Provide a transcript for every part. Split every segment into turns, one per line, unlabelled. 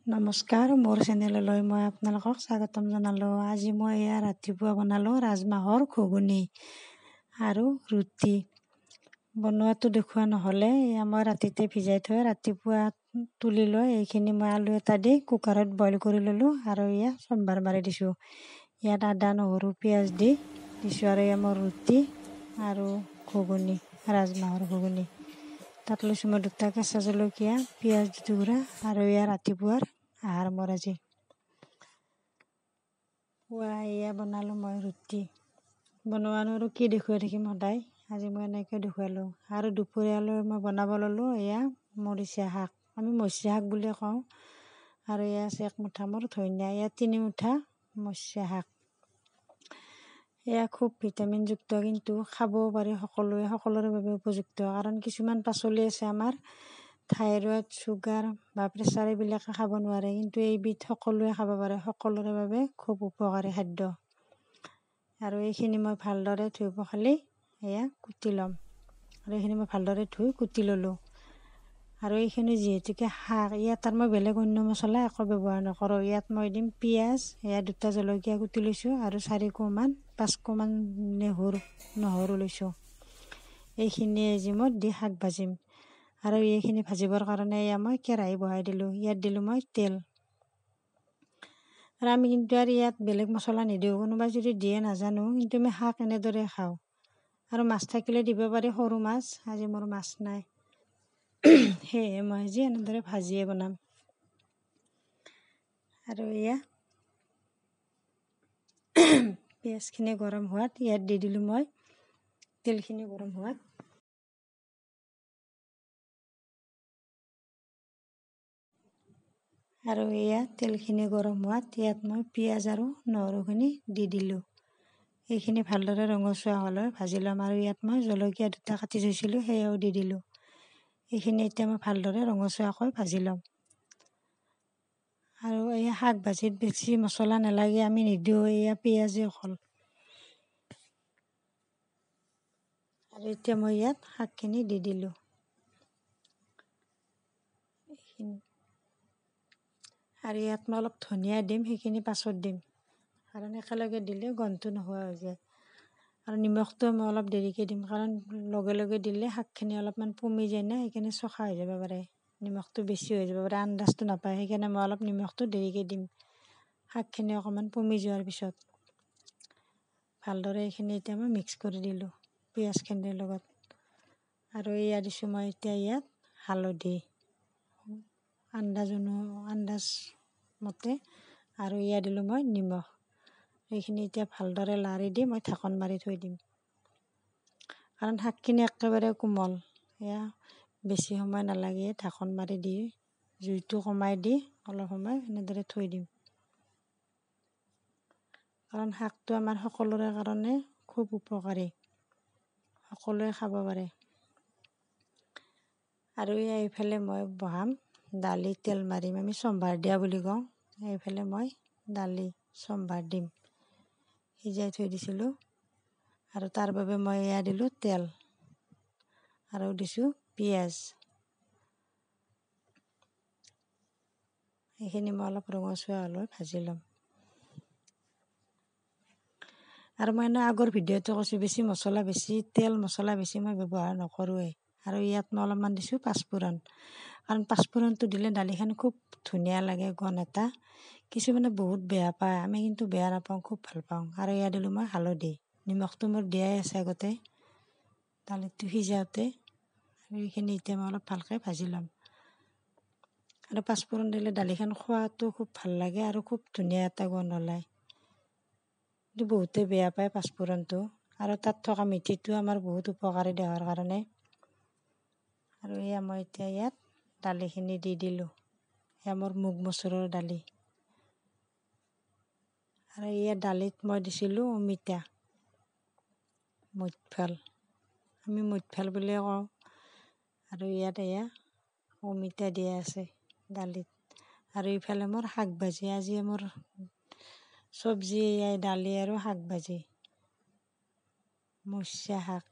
নমস্কাৰ, মোৰ চেনেললৈ মই আপোনালোকক স্বাগতম জনালোঁ। আজি মই ৰাতিপুৱা বনালোঁ ৰাজমাহৰ ঘুগুনি আৰু ৰুটি। বনোৱাটো দেখুওৱা নহ'লে মই ৰাতিতে ভিজাই থৈ ৰাতিপুৱা তুলি লৈ এইখিনি মই আলু এটা দি কুকাৰত বইল কৰি ল'লোঁ আৰু চম্ভাৰ মাৰি দিছোঁ। ইয়াত আদা নহৰু পিঁয়াজ দি দিছোঁ আৰু মোৰ ৰুটি আৰু ঘুগুনি, ৰাজমাহৰ ঘুগুনি। তাত লৈছোঁ মই 2টা কেঁচা জলকীয়া, পিঁয়াজ দুটুকুৰা আৰু ৰাতিপুৱাৰ আহাৰ মোৰ আজি। পুৱা বনালোঁ মই ৰুটি। বনোৱানো আৰু কি দেখুৱাই থাকিম সদায়, আজি মই এনেকৈ দেখুৱালোঁ। আৰু দুপৰীয়ালৈ মই বনাব ল'লোঁ মৰিচা শাক, আমি মৰিচা শাক বুলি কওঁ। আৰু আছে 1 মুঠা মোৰ ধনিয়া, 3 মুঠা মৰিচা শাক। খুব ভিটামিনযুক্ত, কিন্তু খাবও পাৰি সকলোৰে বাবে উপযুক্ত। কাৰণ কিছুমান পাচলি আছে আমাৰ থাইৰয়ড, চুগাৰ বা প্ৰেছাৰ এইবিলাকে খাব নোৱাৰে, কিন্তু এইবিধ সকলোৱে খাব পাৰে, সকলোৰে বাবে খুব উপকাৰী খাদ্য। আৰু এইখিনি মই ভালদৰে ধুই পখালি কুটি ল'ম। আৰু এইখিনি মই ভালদৰে ধুই কুটি ল'লোঁ। আৰু এইখিনি যিহেতুকে শাক, ইয়াত আৰু মই বেলেগ অন্য মছলা একো ব্যৱহাৰ নকৰোঁ। ইয়াত মই দিম পিঁয়াজ, 2টা জলকীয়া কুটি লৈছোঁ আৰু 4 কোঁমান 5 কোঁমান নহৰু লৈছোঁ। এইখিনি মই দি শাক ভাজিম। আৰু এইখিনি ভাজিবৰ কাৰণে মই কেৰাহী বহাই দিলোঁ। ইয়াত দিলোঁ মই তেল। আৰু আমি কিন্তু ইয়াত বেলেগ মছলা নিদিওঁ, কোনোবাই যদি দিয়ে নাজানো, কিন্তু আমি শাক এনেদৰে খাওঁ। আৰু মাছ থাকিলে দিব পাৰি, সৰু মাছ, আজি মোৰ মাছ নাই। সেয়ে মই আজি এনেদৰে ভাজিয়ে বনাম। আৰু পিঁয়াজখিনি গৰম হোৱাত ইয়াত দি দিলোঁ মই তেলখিনি গৰম হোৱাত। আৰু তেলখিনি গৰম হোৱাত ইয়াত মই পিঁয়াজ আৰু নহৰুখিনি দি দিলোঁ। এইখিনি ভালদৰে ৰঙচুৱা হ'লে ভাজি ল'ম। আৰু ইয়াত মই জলকীয়া 2টা কাটি থৈছিলোঁ, সেয়াও দি দিলোঁ। এইখিনি এতিয়া মই ভালদৰে ৰঙচুৱাকৈ ভাজি ল'ম। আৰু শাক ভাজিত বেছি মছলা নালাগে, আমি নিদিওঁ, পিঁয়াজে অকল। আৰু এতিয়া মই ইয়াত শাকখিনি দি দিলোঁ। আৰু ইয়াত মই অলপ ধনিয়া দিম, সেইখিনি পাছত দিম, কাৰণ একেলগে দিলে গন্ধটো নোহোৱা হৈ যায়। আৰু নিমখটো মই অলপ দেৰিকৈ দিম, কাৰণ লগে লগে দিলে শাকখিনি অলপমান পমি যায় না, সেইকাৰণে চখা হৈ যাব পাৰে, নিমখটো বেছি হৈ যাব পাৰে, আন্দাজটো নাপায়। সেইকাৰণে মই অলপ নিমখটো দেৰিকৈ দিম, শাকখিনি অকণমান পমি যোৱাৰ পিছত। ভালদৰে এইখিনি এতিয়া মই মিক্স কৰি দিলোঁ পিঁয়াজখিনিৰ লগত। আৰু দিছোঁ মই এতিয়া ইয়াত হালধি আন্দাজ মতে, আৰু দিলোঁ মই নিমখ। এইখিনি এতিয়া ভালদৰে লাৰি দি মই ঢাকন মাৰি থৈ দিম, কাৰণ শাকখিনি একেবাৰে কোমল। বেছি সময় নালাগে, ঢাকন মাৰি দি জুইটো কমাই দি অলপ সময় এনেদৰে থৈ দিম। কাৰণ শাকটো আমাৰ সকলোৰে কাৰণে খুব উপকাৰী, সকলোৱে খাব পাৰে। আৰু এইফালে মই বহাম দালি, তেল মাৰিম, আমি চম্ভাৰ দিয়া বুলি কওঁ। এইফালে মই দালি চম্ভাৰ দিম, সিজাই থৈ দিছিলোঁ। আৰু তাৰ বাবে মই দিলোঁ তেল আৰু দিছোঁ পিঁয়াজ। এইখিনি মই অলপ ৰঙচুৱা হ'লে ভাজি ল'ম। আৰু মই আগৰ ভিডিঅ'টো কৈছোঁ, বেছি তেল মছলা বেছি মই ব্যৱহাৰ নকৰোঁৱেই। আৰু ইয়াত মই অলপমান দিছোঁ পাঁচফোৰণ, কাৰণ পাঁচফোৰণটো দিলে দালিখন খুব ধুনীয়া লাগে, গন্ধ এটা। কিছুমানে বহুত বেয়া পায়, আমি কিন্তু বেয়া নাপাওঁ, খুব ভাল পাওঁ। আৰু দিলোঁ মই হালধি, নিমখটো মোৰ দিয়াই আছে আগতে দালিটো সিজাওঁতে। আৰু এইখিনি এতিয়া মই অলপ ভালকৈ ভাজি ল'ম। আৰু পাঁচফোৰণ দিলে দালিখন খোৱাটো খুব ভাল লাগে আৰু খুব ধুনীয়া এটা গোন্ধ ওলায়। কিন্তু বহুতে বেয়া পায় পাঁচফোৰণটো। আৰু তাত থকা মেথিটো আমাৰ বহুত উপকাৰী দেহৰ কাৰণে। আৰু মই এতিয়া ইয়াত দালিখিনি দি দিলোঁ, মোৰ মুগ মচুৰৰ দালি। আৰু দালিত মই দিছিলোঁ অমিতা, মুঠফাল, আমি মুঠফাল বুলিয়ে কওঁ। আৰু ইয়াত অমিতা দিয়া আছে দালিত। আৰু ইফালে মোৰ শাক ভাজি, আজি মোৰ চব্জি দালি আৰু শাক ভাজি, মৰিচা শাক।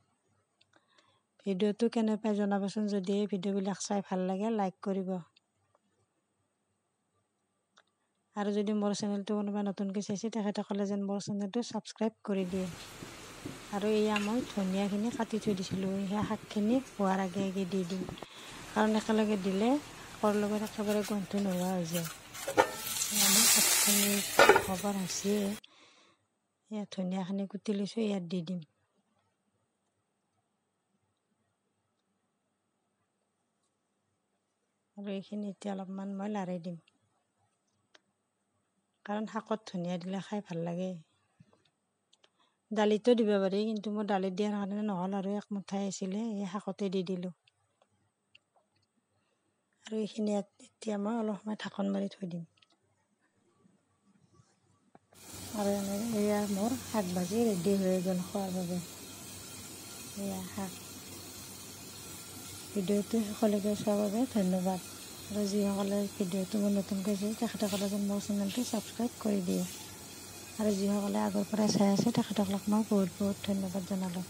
ভিডিঅ'টো কেনে পাই জনাবচোন। যদি এই ভিডিঅ'বিলাক চাই ভাল লাগে, লাইক কৰিব। আৰু যদি মোৰ চেনেলটো কোনোবা নতুনকৈ চাইছে তেখেতসকলে যেন মোৰ চেনেলটো ছাবস্ক্ৰাইব কৰি দিয়ে। আৰু এয়া মই ধনিয়াখিনি কাটি থৈ দিছিলোঁ, সেই শাকখিনি হোৱাৰ আগে আগে দি দিম, কাৰণ একেলগে দিলে শাকৰ লগত একেবাৰে গোন্ধটো নোহোৱা হৈ যায়। মই শাকখিনি হ'বৰ হৈছে, ইয়াত ধনিয়াখিনি কুটি লৈছোঁ, ইয়াত দি দিম। আৰু এইখিনি এতিয়া অলপমান মই লাৰি দিম, কাৰণ শাকত ধনিয়া দিলে খাই ভাল লাগে। দালিতো দিব পাৰি, কিন্তু মই দালিত দিয়াৰ কাৰণে নহ'ল আৰু এক মুঠাই আছিলে, এই শাকতে দি দিলোঁ। আৰু এইখিনি এতিয়া মই অলপ সময় ঢাকোন মাৰি থৈ দিম। আৰু এয়া মোৰ শাক ভাজি ৰেডি হৈ গ'ল খোৱাৰ বাবে। এয়া শাক। ভিডিঅ'টো শেষলৈকে চোৱাৰ বাবে ধন্যবাদ। আৰু যিসকলে ভিডিঅ'টো মোৰ নতুনকৈ চাইছে তেখেতসকলে যেন মোৰ চেনেলটো ছাবস্ক্ৰাইব কৰি দিয়ে। আৰু যিসকলে আগৰ পৰাই চাই আছে তেখেতসকলক মই বহুত বহুত ধন্যবাদ জনালোঁ।